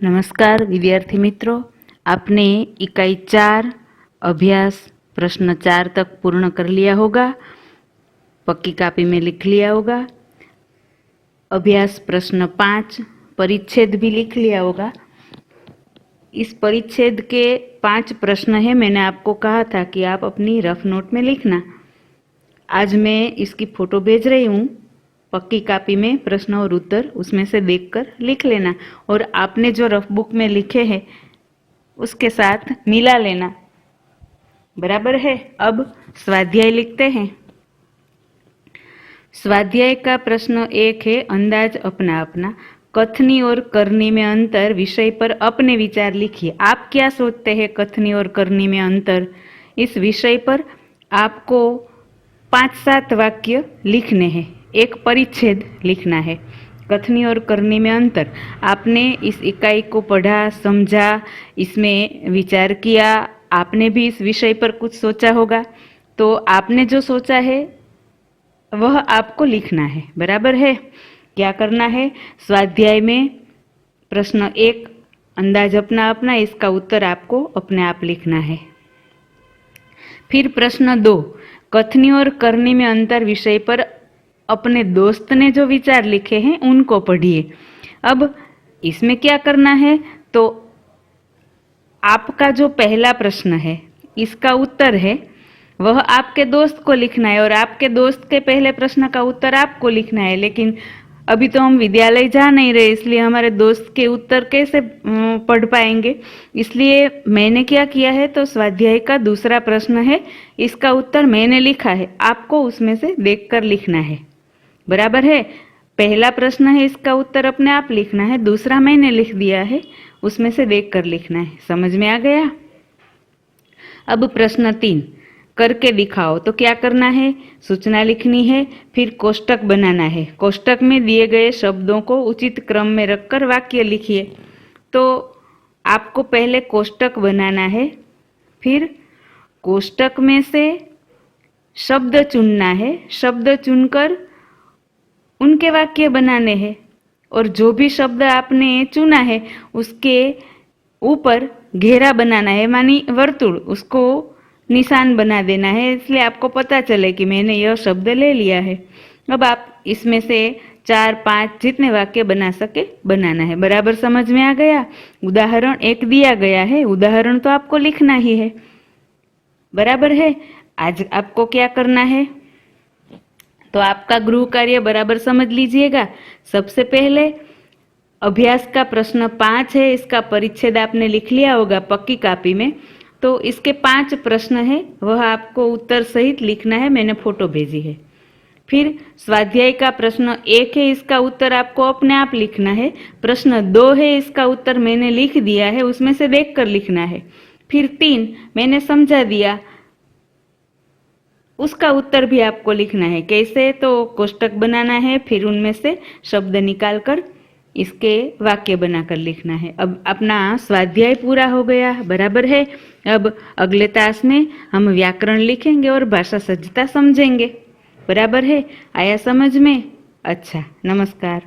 नमस्कार विद्यार्थी मित्रों, आपने इकाई 4 अभ्यास प्रश्न 4 तक पूर्ण कर लिया होगा, पक्की कापी में लिख लिया होगा। अभ्यास प्रश्न 5 परिच्छेद भी लिख लिया होगा। इस परिच्छेद के 5 प्रश्न हैं। मैंने आपको कहा था कि आप अपनी रफ नोट में लिखना। आज मैं इसकी फोटो भेज रही हूँ। पक्की कापी में प्रश्न और उत्तर उसमें से देखकर लिख लेना और आपने जो रफ बुक में लिखे हैं उसके साथ मिला लेना। बराबर है। अब स्वाध्याय लिखते हैं। स्वाध्याय का प्रश्न 1 है, अंदाज अपना अपना। कथनी और करनी में अंतर विषय पर अपने विचार लिखिए। आप क्या सोचते हैं कथनी और करनी में अंतर? इस विषय पर आपको 5-7 वाक्य लिखने हैं, एक परिच्छेद लिखना है। कथनी और करनी में अंतर। आपने इस इकाई को पढ़ा, समझा, इसमें विचार किया, आपने भी इस विषय पर कुछ सोचा होगा, तो आपने जो सोचा है वह आपको लिखना है। बराबर है। क्या करना है? स्वाध्याय में प्रश्न 1 अंदाज अपना अपना, इसका उत्तर आपको अपने आप लिखना है। फिर प्रश्न 2 कथनी और करनी में अंतर विषय पर अपने दोस्त ने जो विचार लिखे हैं उनको पढ़िए। अब इसमें क्या करना है, तो आपका जो पहला प्रश्न है इसका उत्तर है वह आपके दोस्त को लिखना है और आपके दोस्त के पहले प्रश्न का उत्तर आपको लिखना है। लेकिन अभी तो हम विद्यालय जा नहीं रहे, इसलिए हमारे दोस्त के उत्तर कैसे पढ़ पाएंगे। इसलिए मैंने क्या किया है, तो स्वाध्याय का दूसरा प्रश्न है, इसका उत्तर मैंने लिखा है, आपको उसमें से देखकर लिखना है। बराबर है। पहला प्रश्न है, इसका उत्तर अपने आप लिखना है, दूसरा मैंने लिख दिया है, उसमें से देखकर लिखना है। समझ में आ गया? अब प्रश्न 3 करके दिखाओ। तो क्या करना है? सूचना लिखनी है, फिर कोष्टक बनाना है। कोष्टक में दिए गए शब्दों को उचित क्रम में रखकर वाक्य लिखिए। तो आपको पहले कोष्टक बनाना है, फिर कोष्टक में से शब्द चुनना है, शब्द चुनकर उनके वाक्य बनाने हैं और जो भी शब्द आपने चुना है उसके ऊपर घेरा बनाना है, मानी वर्तुल, उसको निशान बना देना है, इसलिए आपको पता चले कि मैंने यह शब्द ले लिया है। अब आप इसमें से 4-5 जितने वाक्य बना सके बनाना है। बराबर समझ में आ गया? उदाहरण 1 दिया गया है, उदाहरण तो आपको लिखना ही है। बराबर है। आज आपको क्या करना है, तो आपका गृह कार्य बराबर समझ लीजिएगा। सबसे पहले अभ्यास का प्रश्न 5 है, इसका परिच्छेद आपने लिख लिया होगा पक्की कापी में। तो इसके 5 प्रश्न है, वह आपको उत्तर सहित लिखना है, मैंने फोटो भेजी है। फिर स्वाध्याय का प्रश्न 1 है, इसका उत्तर आपको अपने आप लिखना है। प्रश्न 2 है, इसका उत्तर मैंने लिख दिया है, उसमें से देखकर लिखना है। फिर 3 मैंने समझा दिया, उसका उत्तर भी आपको लिखना है। कैसे? तो कोष्टक बनाना है, फिर उनमें से शब्द निकालकर इसके वाक्य बनाकर लिखना है। अब अपना स्वाध्याय पूरा हो गया। बराबर है। अब अगले तास में हम व्याकरण लिखेंगे और भाषा सज्जता समझेंगे। बराबर है। आया समझ में? अच्छा, नमस्कार।